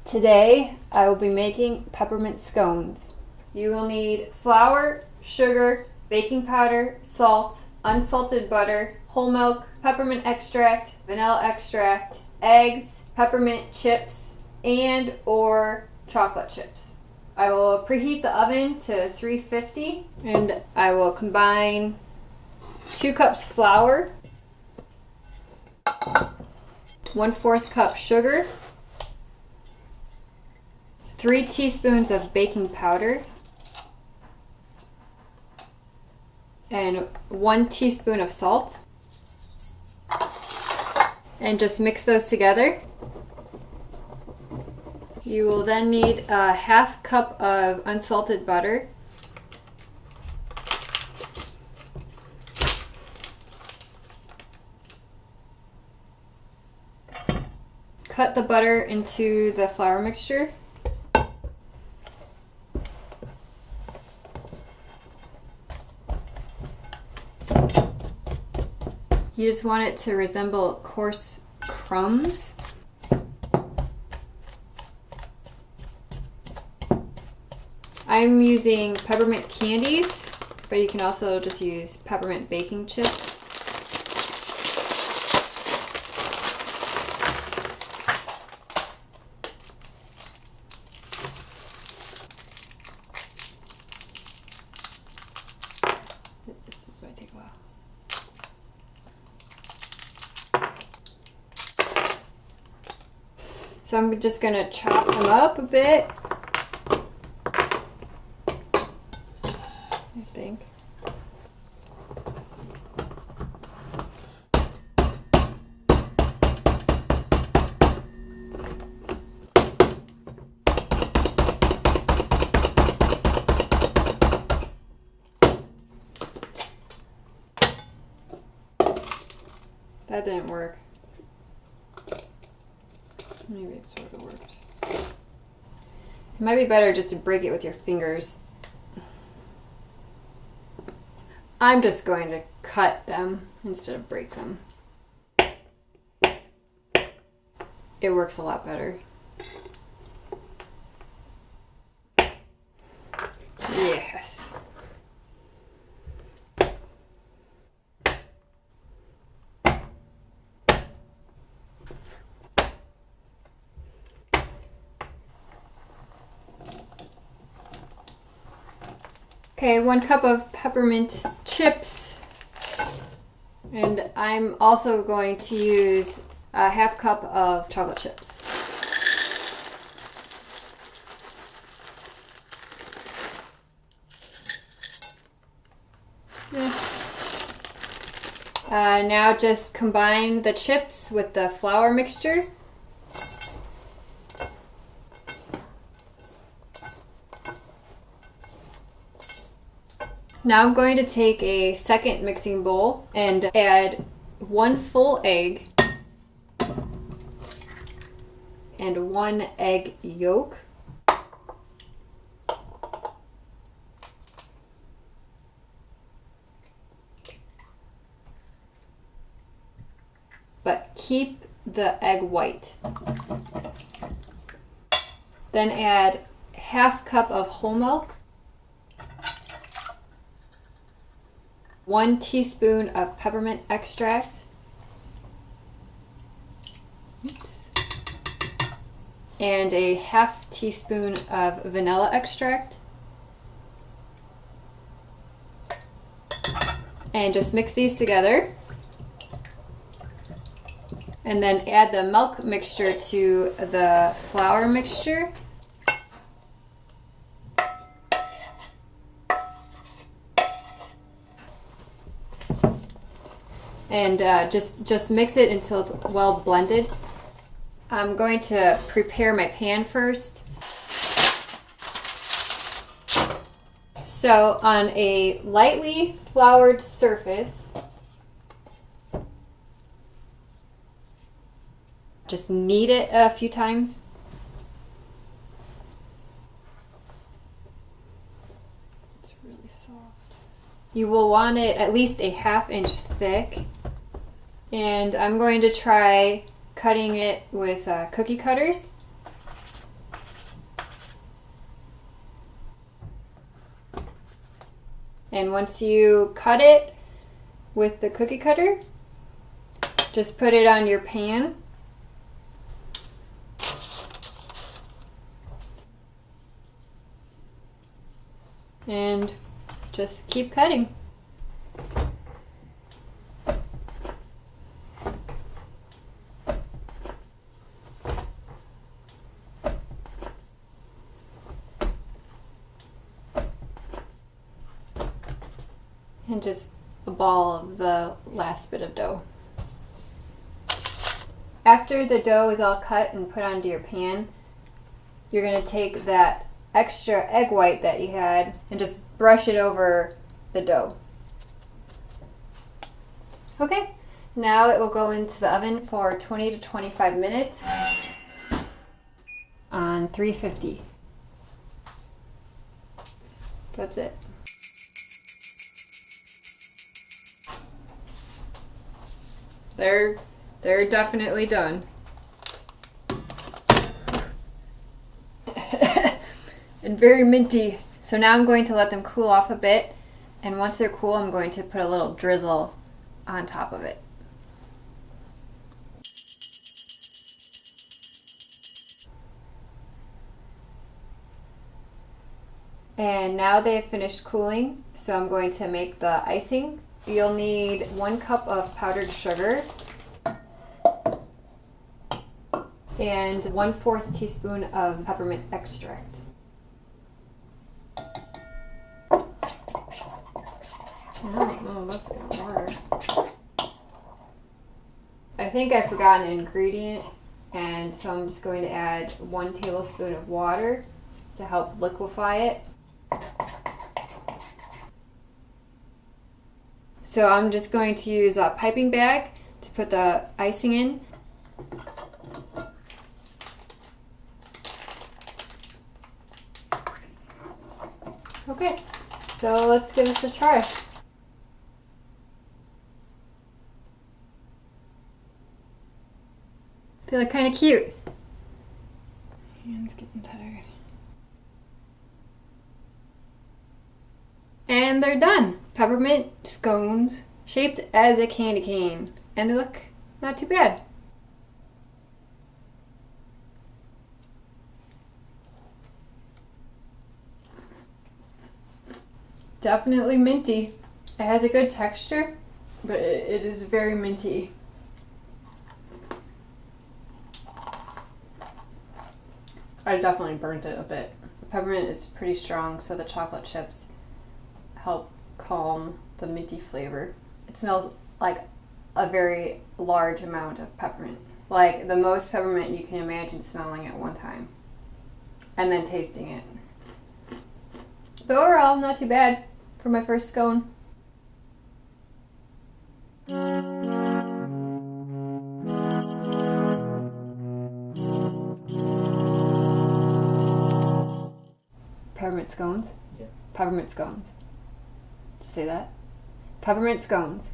Today I will be making peppermint scones. You will need flour, sugar, baking powder, salt, unsalted butter, whole milk, peppermint extract, vanilla extract, eggs, peppermint chips, and or chocolate chips. I will preheat the oven to 350 and I will combine 2 cups flour, 1/4 cup sugar, 3 teaspoons of baking powder, and 1 teaspoon of salt, and just mix those together. You will then need a 1/2 cup of unsalted butter, cut the butter into the flour mixture. You just want it to resemble coarse crumbs. I'm using peppermint candies, but you can also just use peppermint baking chips. This just might take a while. So I'm just going to chop them up a bit, I think. That didn't work. Maybe it sort of worked. It might be better just to break it with your fingers. I'm just going to cut them instead of break them. It works a lot better. Yes. Okay, 1 cup of peppermint chips, and I'm also going to use a 1/2 cup of chocolate chips. Now just combine the chips with the flour mixture. Now I'm going to take a second mixing bowl and add 1 full egg and 1 egg yolk. But keep the egg white. Then add 1/2 cup of whole milk, 1 teaspoon of peppermint extract, and a 1/2 teaspoon of vanilla extract. And just mix these together. And then add the milk mixture to the flour mixture. And just mix it until it's well blended. I'm going to prepare my pan first. So on a lightly floured surface, just knead it a few times. It's really soft. You will want it at least a 1/2 inch thick. And I'm going to try cutting it with cookie cutters. And once you cut it with the cookie cutter, just put it on your pan. And just keep cutting. And just a ball of the last bit of dough. After the dough is all cut and put onto your pan, you're going to take that extra egg white that you had and just brush it over the dough. Okay, now it will go into the oven for 20 to 25 minutes on 350. That's it. They're definitely done. And very minty. So now I'm going to let them cool off a bit, and once they're cool, I'm going to put a little drizzle on top of it. And now they've finished cooling, so I'm going to make the icing. You'll need 1 cup of powdered sugar and 1/4 teaspoon of peppermint extract. I don't know if that's gonna work. I think I forgot an ingredient, and so I'm just going to add 1 tablespoon of water to help liquefy it. So I'm just going to use a piping bag to put the icing in. Okay, so let's give this a try. They look kind of cute. Hands getting tired. And they're done. Peppermint scones shaped as a candy cane. And they look not too bad. Definitely minty. It has a good texture, but it is very minty. I definitely burnt it a bit. The peppermint is pretty strong, so the chocolate chips help calm the minty flavor. It smells like a very large amount of peppermint. Like the most peppermint you can imagine smelling at one time. And then tasting it. But overall, not too bad for my first scone. Peppermint scones? Yeah. Peppermint scones. Did you say that? Peppermint scones.